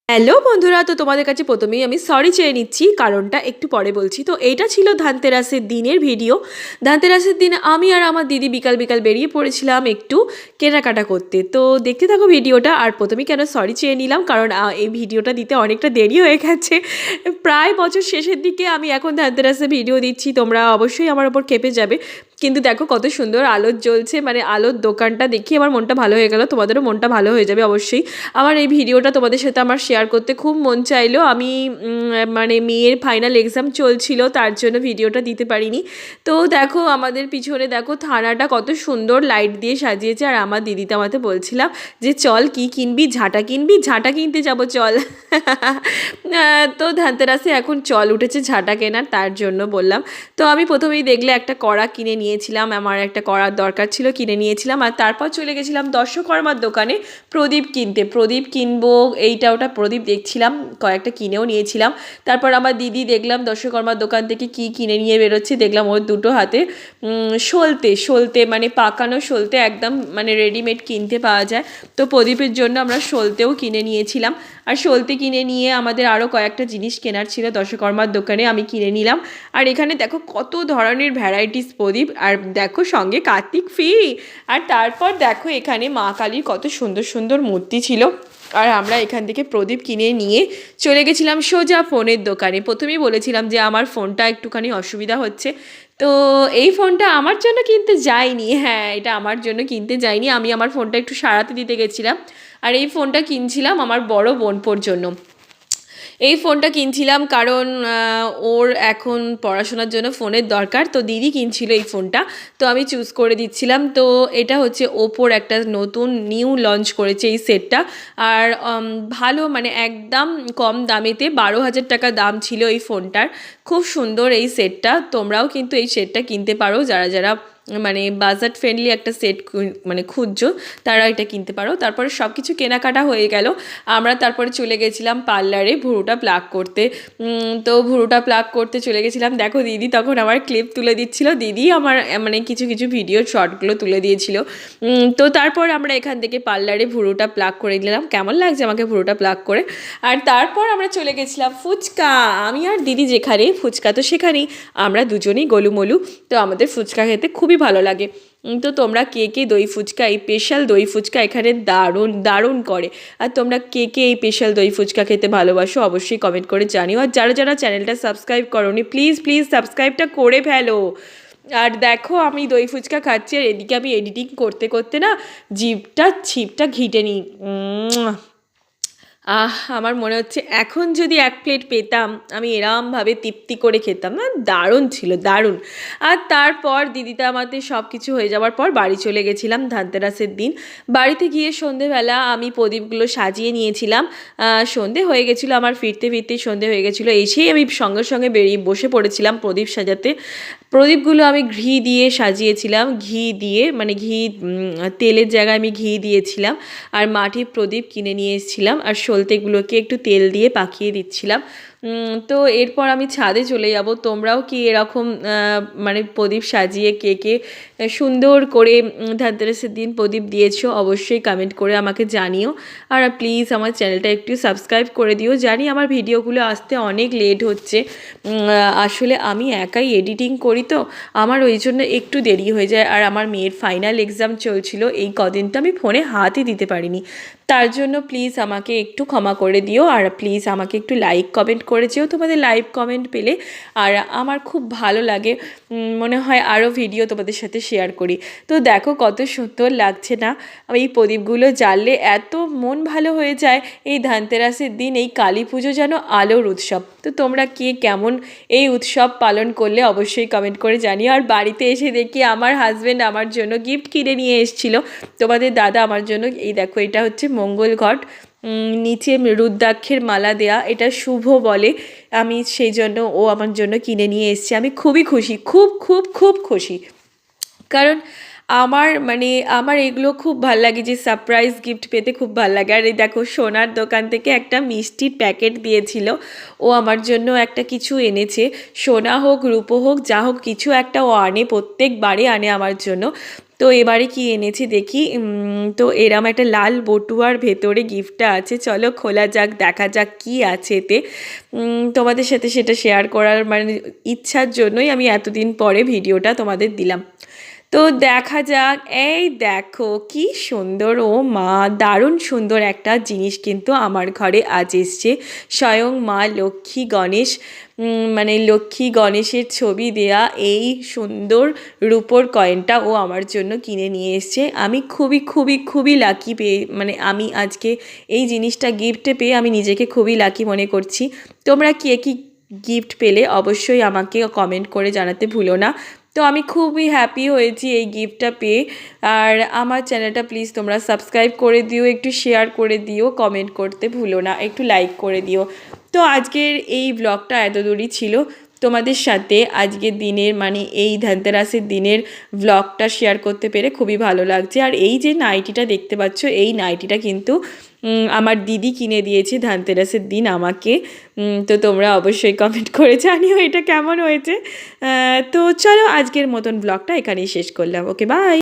Hello বন্ধুরা, তো তোমাদের কাছে প্রথমেই আমি সরি চেয়ে নিচ্ছি, কারণটা একটু পরে বলছি। তো এইটা ছিল ধানতেরাসের দিনের ভিডিও। ধানতেরাসের দিন আমি আর আমার দিদি বিকাল বিকাল বেরিয়ে পড়েছিলাম একটু কেনাকাটা করতে। তো দেখতে থাকো ভিডিওটা। আর প্রথমেই কেন সরি চেয়ে নিলাম, কারণ এই ভিডিওটা দিতে অনেকটা দেরি হয়ে গেছে। প্রায় বছর শেষের দিকে আমি এখন ধানতেরাসের ভিডিও দিচ্ছি, তোমরা অবশ্যই আমার ওপর ক্ষেপে যাবে। কিন্তু দেখো কত সুন্দর আলো জ্বলছে, মানে আলোর দোকানটা দেখি আমার মনটা ভালো হয়ে গেল। তোমাদেরও মনটা ভালো হয়ে যাবে অবশ্যই। আমার এই ভিডিওটা তোমাদের সাথে আমার শেয়ার করতে খুব মন চাইলো। আমি মানে মেয়ের ফাইনাল এক্সাম চলছিল, তার জন্য ভিডিওটা দিতে পারিনি। তো দেখো আমাদের পিছনে দেখো থানাটা কত সুন্দর লাইট দিয়ে সাজিয়েছে। আর আমার দিদিটা আমাকে বলছিলাম যে চল কি কিনবি, ঝাঁটা কিনবি, ঝাঁটা কিনতে যাবো চল। তো ধানতেরাসে এখন চল উঠেছে ঝাঁটা কেনার, তার জন্য বললাম। তো আমি প্রথমেই দেখলে একটা কড়া কিনে নিয়েছিলাম, আমার একটা কড়ার দরকার ছিল, কিনে নিয়েছিলাম। আর তারপর চলে গেছিলাম দর্শকর্মার দোকানে প্রদীপ কিনতে। প্রদীপ কিনবো এইটা ওটা প্রদীপ দেখছিলাম, কয়েকটা কিনেও নিয়েছিলাম। তারপর আমার দিদি দেখলাম দর্শকর্মার দোকান থেকে কি কিনে নিয়ে বেরোচ্ছে, দেখলাম ওর দুটো হাতে সলতে সলতে মানে পাকানো সলতে একদম মানে রেডিমেড কিনতে পাওয়া যায়। তো প্রদীপের জন্য আমরা সলতেও কিনে নিয়েছিলাম। আর সলতে কিনে নিয়ে আমাদের আরও কয়েকটা জিনিস কেনার ছিল দর্শকর্মার দোকানে, আমি কিনে নিলাম। আর এখানে দেখো কত ধরনের ভ্যারাইটিস প্রদীপ, আর দেখো সঙ্গে কার্তিক ফ্রি। আর তারপর দেখো এখানে মা কালীর কত সুন্দর সুন্দর মূর্তি ছিল। আর আমরা এখান থেকে প্রদীপ কিনে নিয়ে চলে গেছিলাম সোজা ফোনের দোকানে। প্রথমেই বলেছিলাম যে আমার ফোনটা একটুখানি অসুবিধা হচ্ছে। তো এই ফোনটা আমার জন্য কিনতে যাইনি, হ্যাঁ এটা আমার জন্য কিনতে যাইনি, আমি আমার ফোনটা একটু সারাতে দিতে গেছিলাম। আর এই ফোনটা কিনছিলাম আমার বড় বোনপোর জন্য। এই ফোনটা কিনছিলাম কারণ ওর এখন পড়াশোনার জন্য ফোনের দরকার, তো দিদি কিনছিল এই ফোনটা, তো আমি চুজ করে দিচ্ছিলাম। তো এটা হচ্ছে ওপোর একটা নতুন নিউ লঞ্চ করেছে এই সেটটা। আর ভালো মানে একদম কম দামেতে 12,000 টাকা দাম ছিল এই ফোনটার। খুব সুন্দর এই সেটটা, তোমরাও কিন্তু এই সেটটা কিনতে পারো, যারা যারা মানে বাজেট ফ্রেন্ডলি একটা সেট মানে খুঁজছো তারা এটা কিনতে পারো। তারপরে সব কিছু কেনাকাটা হয়ে গেল। আমরা তারপরে চলে গেছিলাম পার্লারে ভুরুটা প্লাক করতে। তো ভুরুটা প্লাক করতে চলে গেছিলাম। দেখো দিদি তখন আমার ক্লিপ তুলে দিচ্ছিল, দিদি আমার মানে কিছু কিছু ভিডিও শর্টগুলো তুলে দিয়েছিল। তো তারপর আমরা এখান থেকে পার্লারে ভুরুটা প্লাক করে দিলাম। কেমন লাগছে আমাকে ভুরুটা প্লাক করে। আর তারপর আমরা চলে গেছিলাম ফুচকা। আমি আর দিদি যেখানে, ফুচকা তো সেখানেই, আমরা দুজনেই গোলুমলু। তো আমাদের ফুচকা খেতে খুবই ভালো লাগে। তো তোমরা কে কে দই ফুচকা, এই স্পেশাল দই ফুচকা এখানে দারুণ দারুণ করে। আর তোমরা কে কে এই স্পেশাল দই ফুচকা খেতে ভালোবাসো অবশ্যই কমেন্ট করে জানিও। আর যারা যারা চ্যানেলটা সাবস্ক্রাইব করোনি প্লিজ প্লিজ সাবস্ক্রাইবটা করে ফেলো। আর দেখো আমি দই ফুচকা খাচ্ছি, আর এদিকে আমি এডিটিং করতে করতে না ছিপটা ঘিটে নিই। আমার মনে হচ্ছে এখন যদি এক প্লেট পেতাম আমি এরমভাবে তৃপ্তি করে খেতাম না, দারুণ ছিল দারুণ। আর তারপর দিদিটা আমাদের সব কিছু হয়ে যাওয়ার পর বাড়ি চলে গেছিলাম ধানতেরাসের দিন। বাড়িতে গিয়ে সন্ধেবেলা আমি প্রদীপগুলো সাজিয়ে নিয়েছিলাম। সন্ধে হয়ে গেছিলো আমার, ফিরতে ফিরতেই সন্ধে হয়ে গেছিলো। এসেই আমি সঙ্গে সঙ্গে বেরিয়ে বসে পড়েছিলাম প্রদীপ সাজাতে। প্রদীপগুলো আমি ঘি দিয়ে সাজিয়েছিলাম, ঘি দিয়ে মানে তেলের জায়গায় আমি ঘি দিয়েছিলাম। আর মাটির প্রদীপ কিনে নিয়ে এসেছিলাম, আর সলতেগুলোকে একটু তেল দিয়ে পাকিয়ে দিচ্ছিলাম। তো এরপর আমি ছাদে চলে যাব। তোমরাও কি এরকম মানে প্রদীপ সাজিয়ে কে কে সুন্দর করে ধানতেরাসের দিন প্রদীপ দিয়েছো অবশ্যই কমেন্ট করে আমাকে জানিও। আর প্লিজ আমার চ্যানেলটা একটু সাবস্ক্রাইব করে দিও। জানি আমার ভিডিওগুলো আসতে অনেক লেট হচ্ছে, আসলে আমি একাই এডিটিং করি, তো আমার ওই জন্য একটু দেরি হয়ে যায়। আর আমার মেয়ের ফাইনাল এক্সাম চলছিল, এই কদিন তো আমি ফোনে হাতই দিতে পারিনি। তার জন্য প্লিজ আমাকে একটু ক্ষমা করে দিও। আর প্লিজ আমাকে একটু লাইক কমেন্ট করে যেও, তোমাদের লাইক কমেন্ট পেলে আর আমার খুব ভালো লাগে, মনে হয় আরও ভিডিও তোমাদের সাথে শেয়ার করি। তো দেখো কত সুন্দর লাগছে না এই প্রদীপগুলো জ্বাললে, এত মন ভালো হয়ে যায়। এই ধানতেরাসের দিন এই কালী পুজো যেন আলোর উৎসব। তো তোমরা কে কেমন এই উৎসব পালন করলে অবশ্যই কমেন্ট করে জানিও। আর বাড়িতে এসে দেখি আমার হাজব্যান্ড আমার জন্য গিফট কিনে নিয়ে এসেছিল, তোমাদের দাদা আমার জন্য। এই দেখো এটা হচ্ছে মঙ্গল ঘট, নিচে রুদ্রাক্ষের মালা দেয়া, এটা শুভ বলে। আমি সেই জন্য ও আমার জন্য কিনে নিয়ে এসছে। আমি খুবই খুশি, খুব খুব খুব খুশি, কারণ আমার এগুলো খুব ভাল লাগে, যে সারপ্রাইজ গিফট পেতে খুব ভাল লাগে। আর এই দেখো সোনার দোকান থেকে একটা মিষ্টির প্যাকেট দিয়েছিল, ও আমার জন্য একটা কিছু এনেছে। সোনা হোক রূপো হোক যা হোক কিছু একটা ও আনে, প্রত্যেকবারে আনে আমার জন্য। তো এবারে কি এনেছি দেখি। তো এরম একটা লাল বটুয়ার ভেতরে গিফটটা আছে, চলো খোলা যাক, দেখা যাক কি আছে এতে। তোমাদের সাথে সেটা শেয়ার করার মানে ইচ্ছার জন্যই আমি এতদিন পরে ভিডিওটা তোমাদের দিলাম। তো দেখা যাক। এই দেখো কি সুন্দর, ও মা দারুণ সুন্দর একটা জিনিস কিন্তু আমার ঘরে আজ এসছে। স্বয়ং মা লক্ষ্মী গণেশ, মানে লক্ষ্মী গণেশের ছবি দেয়া এই সুন্দর রূপোর কয়েনটা ও আমার জন্য কিনে নিয়ে এসছে। আমি খুবই খুবই খুবই লাকি পেয়ে, মানে আমি আজকে এই জিনিসটা গিফটে পেয়ে আমি নিজেকে খুবই লাকি মনে করছি। তোমরা কে কি গিফট পেলে অবশ্যই আমাকে কমেন্ট করে জানাতে ভুলো না। তো আমি খুবই হ্যাপি হয়েছি এই গিফটটা পেয়ে। আর আমার চ্যানেলটা প্লিজ তোমরা সাবস্ক্রাইব করে দিও, একটু শেয়ার করে দিও, কমেন্ট করতে ভুলো না, একটু লাইক করে দিও। তো আজকের এই ব্লগটা এত দূরই ছিল। তোমাদের সাথে আজকের দিনের মানে এই ধনতেরাসের দিনের ব্লগটা শেয়ার করতে পেরে খুবই ভালো লাগছে। আর এই যে নাইটিটা দেখতে পাচ্ছ, এই নাইটিটা কিন্তু আমার দিদি কিনে দিয়েছে ধনতেরাসের দিন আমাকে। তো তোমরা অবশ্যই কমেন্ট করে জানিও এটা কেমন হয়েছে। তো চলো আজকের মতন ব্লগটা এখানেই শেষ করলাম। ওকে, বাই।